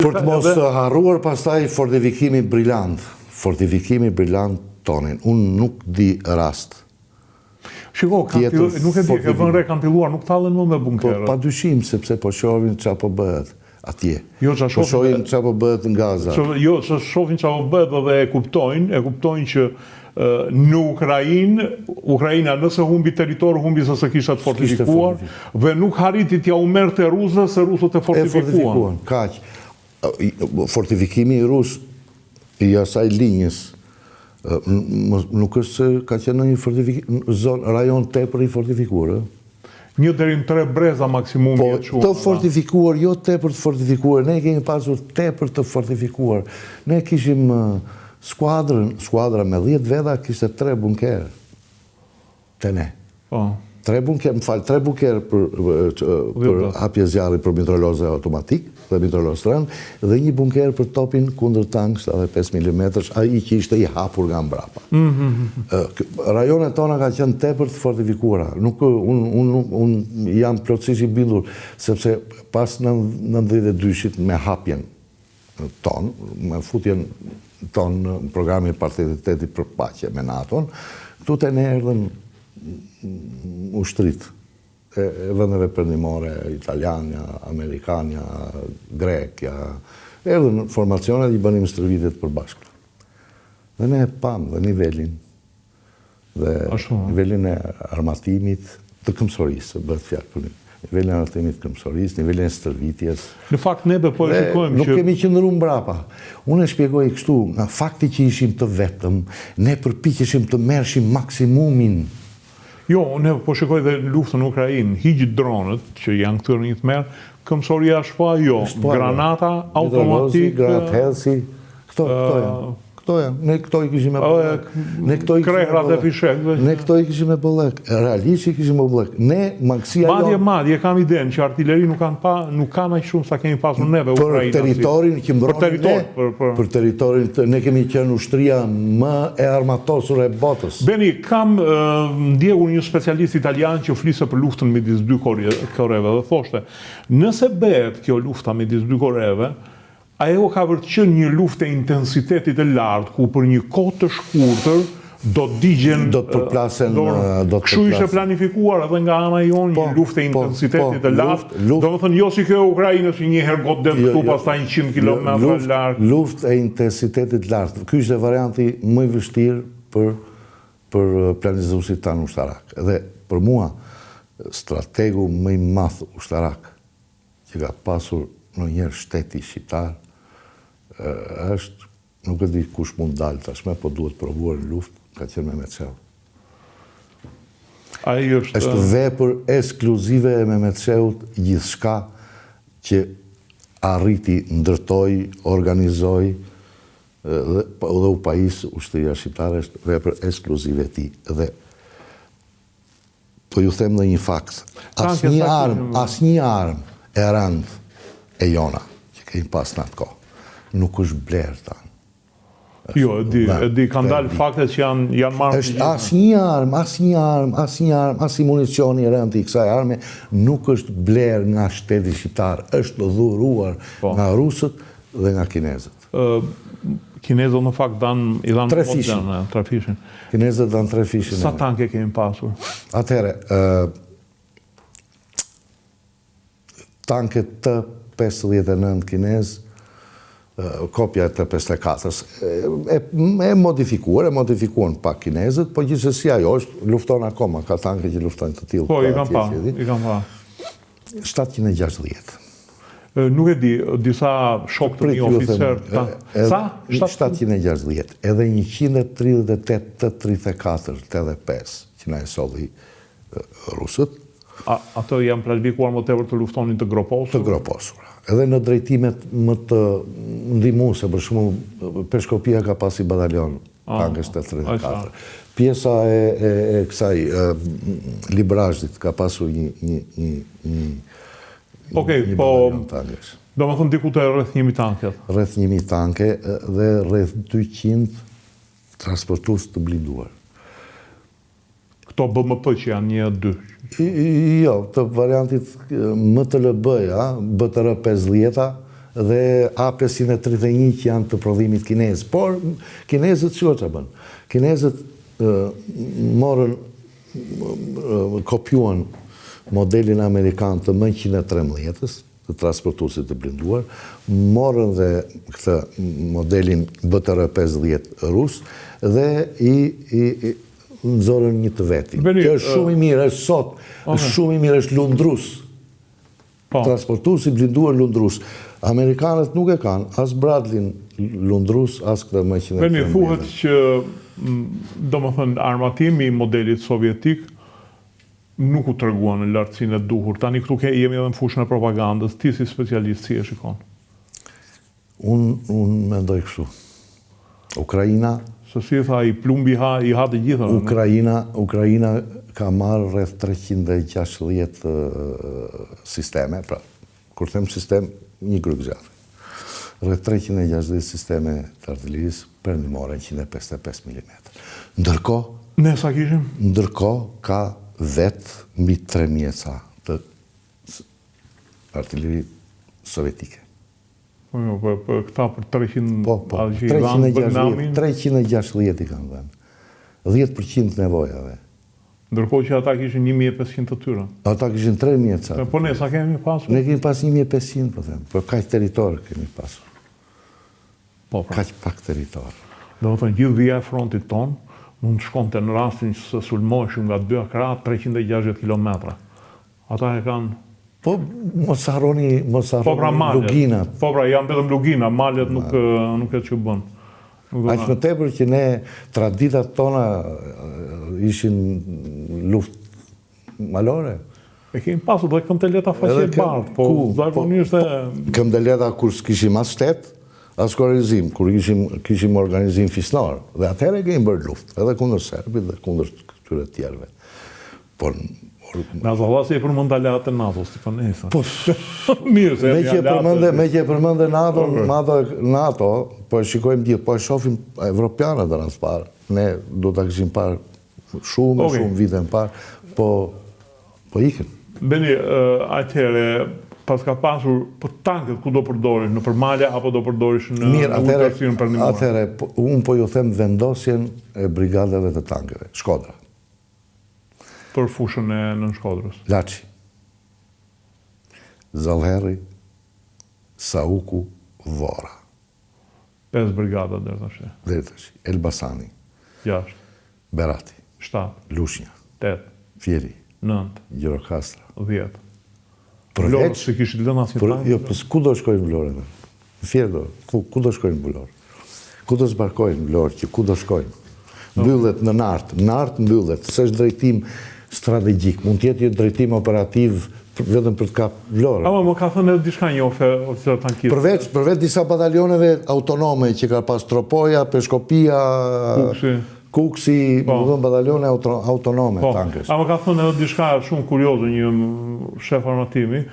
Për të mos harruar pastaj fortifikimi brillant. Fortifikimi brillant tonin. Unë nuk di rast. Shiko, nuk e di, e vënë re kanë filluar, nuk tallen më me bunkerët. Pa dyshim, sepse po shohin çfarë po bëhet atje. Jo, po shohin çfarë po bëhet në Gaza. Jo, që shohin çfarë po bëhet dhe e kuptojnë që në Ukraina nëse humbi territor, humbi se kishte të fortifikuar, dhe nuk hariti t'ja u merrte rusëve se rusët e fortifikuan. Kaq. Fortifikimi i rus i asaj linjës nuk është se ka qenë një rajon tepër i fortifikuar. 1 deri në 3 breza maksimumi e quhen. Të fortifikuar, jo tepër të fortifikuar. Ne kemi pasur tepër të fortifikuar. Ne kishim skuadra me 10 veta kishte 3 bunker. Te ne. 3 bunker për hapje zjarri për mitraillozë automatik dhe mitraillozë rënd, dhe 1 bunker për topin kundër tank 75 mm, ai që ishte i hapur nga mbrapa. Rajonet tona ka qenë tepër të fortifikuara. Unë jam plotësisht i bindur, sepse pas 92-shit me hapjen ton, me futjen ton në programin partneritetit për paqe me NATO-n, këtu te ne erdhën ushtrit e vendeve perëndimore, Italiania, Amerikania, Grekja, erdhën formacionet i bënim stërvitjet përbashkët. Dhe ne pam dhe nivelin e armatimit të këmbësorisë, bëhet fjalë për nivelin e armatimit të këmbësorisë, nivelin e stërvitjes. Në fakt neve po e shikojmë që nuk kemi qëndruar mbrapa. Unë e shpjegoj kështu, nga fakti që ishim të vetëm, ne përpiqeshim të merrshim maksimumin. Jo, ne po shikoj dhe luftën në Ukrainë, hiq dronët që janë këtu në një tmerr, këmbësoria shpa jo, granata automatik, granat helsi, këto janë. Ne këto i kishim me bollek. Krehrat e fishekëve. Ne këto i kishim me bollek. Realisht i kishim me bollek. Ne mangësia jo. Madje kam idenë që artilleri nuk kanë aq shumë sa kemi pasur neve Ukraina. Për territorin që mbronin ne. Për territorin ne kemi qenë ushtria më e armatosur e botës. Beni, kam ndjekur një specialist italian që flisë për luftën midis 2 Koreve dhe thoshte, nëse bëhet kjo lufta midis 2 Koreve, ajo ka vërtet qenë një luftë e intensitetit të lartë, ku për një kohë të shkurtër do të digjen, do të përplasen, kështu ishte planifikuar edhe nga ana jonë një luftë e intensitetit të lartë. Domethënë jo si kjo e Ukrainës që një herë godet këtu pastaj 100 kilometra larg. Luftë e intensitetit të lartë. Ky ishte varianti më i vështirë për planizuesit tanë ushtarak. Dhe për mua strategu më i madh ushtarak që ka pasur ndonjëherë shteti shqiptar është, nuk e di kush mund dalë tashme, po duhet provuar në luftë, ka qenë Mehmet Shehu. Është vepër ekskluzive e Mehmet Shehut gjithçka që arriti, ndërtoi, organizoi dhe u pajis ushtria shqiptare, është vepër ekskluzive e tij. Dhe po ju them edhe një fakt. Asnjë armë e rëndë e jona që kemi pas në atë kohë nuk është blerë tanë. Jo, e di, kanë dalë faktet që janë marrë. Asnjë armë, as i municioni i rëndë i kësaj arme nuk është blerë nga shteti shqiptar, është dhuruar nga rusët dhe nga kinezët. Kinezët në fakt i dhanë 3 fishin. Kinezët dhanë 3 fishin. Sa tanke kemi pasur? Atëherë, tanke T-59 kinez, kopja e T-54-s, e modifikuan pak kinezët, po gjithsesi ajo është lufton akoma, ka tanke që luftojnë të tillë. Po, i kam pa. 760. Nuk e di, disa shok të një oficer... Sa? 760. Edhe 138 T-34, T-5, që na e solli rusët. Ato janë planifikuar më tepër të luftonin të groposur? Të groposura. Edhe në drejtimet më të ndihmuese, për shembull, Peshkopia ka pasi batalion tankës T-34. Pjesa e kësaj Librazhit ka pasur një batalion tankës. Do më thënë diku të rreth 1000 tanket? Rreth 1000 tanke dhe rreth 200 transportues të blinduar. Këto BMP që janë 1-2? Jo, të variantit MTLB-ja, BTR 50-a dhe A531 që janë të prodhimit kinez. Por kinezët që bën? Kinezët morën, kopjuan modelin amerikan të M113-ës, të transportuesit të blinduar, morën dhe këtë modelin BTR-50 rus dhe i nëzorën një të veti. Kjo është shumë i mirë, është sot, është shumë i mirë, është lundrus. Transportuesi blinduar lundrus. Amerikanët nuk e kanë, as Bradley lundrus, as këtë M113. Beni, thuhet që, do më thënë, armatimi i modelit sovjetik nuk u treguan në lartësinë e duhur. Tani këtu jemi edhe në fushën e propagandës. Ti si specialist si e shikon? Unë mendoj kështu. Ukraina... Se si e tha, i plumbi i ha të gjitha. Ukraina ka marrë rreth 360 sisteme, pra, kur them sistem, një grup zjarri. Rreth 360 sisteme të artillerisë perëndimore 155 mm. Ndërkohë... Ne sa kishim? Ndërkohë ka vetë mbi 3 mjeca të artilleri sovjetike. Po, këta për 300... Po, 360 i kanë dhenë. 10% nevojave. Ndërkohë që ata kishin 1500 të tyra. Ata kishin 3 mjeca. Po ne, sa kemi pasur? Ne kemi pas 1500, po them. Po kaq territor kemi pasur. Po, pra. Kaq pak territor. Do të thënë, gjithë vija e frontit tonë, mund të shkonte në rastin që se sulmoheshin nga dy akra 360 km. Ata e kanë... Po, mos harroni luginat. Po, pra, janë vetëm lugina, malet nuk e që bënë. Aq më tepër që ne, traditat tona ishin luftë malore. E kemi pasur dhe këmbëleta faqe bardhë, po zakonisht e... Këmbëleta kur s'kishim as shtet, as korrizim, kur kishim organizim fisnar. Dhe atëherë kemi bërë luftë, edhe kundër serbit dhe kundër këtyre tjerëve. Por me azalla se e përmend aleat e NATO-s, ti për nesa. Po, mirë se me që e përmende NATO, po e shikojmë gjithë, po e shofim evropianët dhe nësë parë. Ne do të këshim parë shumë vite në parë, po ikën. Beni, atëhere, pas ka pasur për tankët ku do përdorish, në përmalja apo do përdorish në ujtërësirën përndimore? Atëhere, unë po ju them vendosjen e brigadeve të tankëve, Shkodra. Për fushën e në Shkodrës? Laçi, Zallherri, Sauku, Vora. 5 brigada deri tash. Elbasani. 6. Berati. 7. Lushnja. 8. Fieri. 9. Gjirokastra. 10. Vlorë, se kishit lënë asnjë tank? Jo, ku do shkojnë Vlorë? Në Fieri, ku do shkojnë Vlorë? Ku do zbarkojnë Vlorë, që ku do shkojnë? Mbyllet në nartë mbyllet, s'është drejtim strategjik, mund t'jetë një drejtim operativ vetëm për të kapë Vlorë. Ama më ka thënë edhe diçka një oficer tankist. Përveç disa batalioneve autonome që ka pas Tropoja, Peshkopia, Kuksi, batalione autonome tankës. Ama ka thënë edhe diçka shumë kurioze një shef armatimi,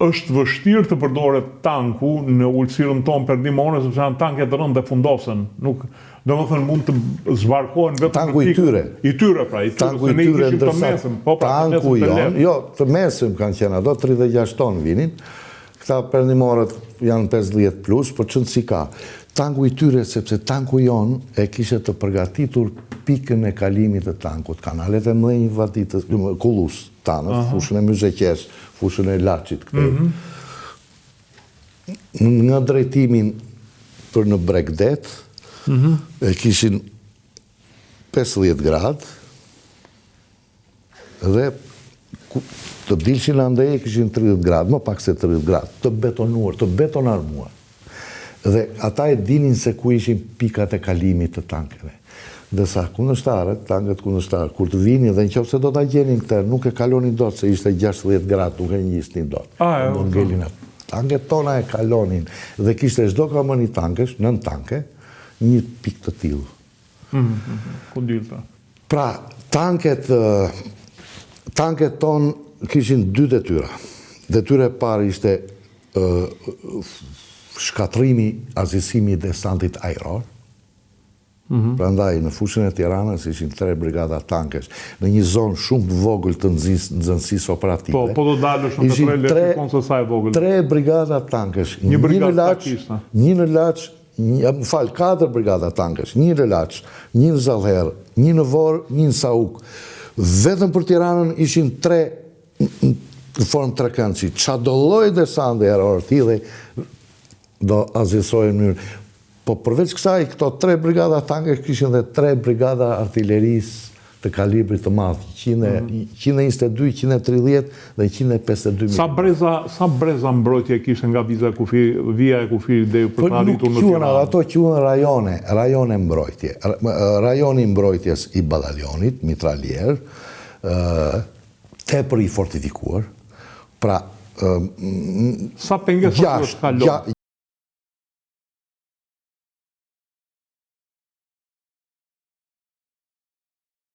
është vështirë të përdoret tanku në ulësirën tonë perëndimore, sepse janë tanket të rëndë dhe fundosen. Do më thënë mund të zbarkohen vetëm tanku i tyre. I tyre, pra. Tanku i tyre, ndërsa tanku jonë, jo, të mesëm kanë qenë ato, 36 tonë vinin, këta perëndimorët janë 50 plus, por qënë si ka. Tanku i tyre, sepse tanku jonë e kishe të përgatitur pikën e kalimit të tankut. Kanalet e mëdhenj vatitës, Kullus, tanët, fushën e Myzeqes, fushën e Laçit këtë. Nga drejtimin për në Bregdet, e kishin 50 gradë dhe të dilshin andej e kishin 30 gradë, më pak se 30 gradë, të betonuar, të betonarmuar. Dhe ata e dinin se ku ishin pikat e kalimit të tankeve. Dhe sa kundërshtarët, tankët kundërshtarë, kur të vini dhe në qofë se do të gjenin këtë, nuk e kalonin dot, se ishte 60 gradë, nuk e njistin dot. Do ngelin atë. Tanket tona e kalonin dhe kishte çdo kamoni tankesh, 9 tanke, një pikë të tillë. Ku dilta? Pra, tanket tonë kishin 2 detyra. Detyra e parë ishte shkatrimi, azisimi i desantit ajror. Prandaj në fushën e Tiranës ishin 3 brigada tankesh në një zonë shumë vogël të nxënësisë operative. Po do dalësh në të 3 lekë se sa e vogël. 3 brigada tankesh, Një brigadë një në Laç, 4 brigada tankesh, një në Laç, një në Zallher, një në Vorë, një në Sauk. Vetëm për Tiranën ishin 3 në formë trekëndësi. Qa do lloj desante error tillë do azilsojnë në mënyrë. Po përveç kësaj, këto 3 brigada tankesh kishin dhe 3 brigada artillerisë të kalibrit të madh, 122, 130 dhe 152 mm. Sa breza mbrojtje kishte nga vija e Kufirit deri për të arritur në Tiranë? Ato quhen rajone mbrojtje. Rajoni mbrojtjes i batalionit, mitralier, tepër i fortifikuar. Pra, sa pengesë është kalon?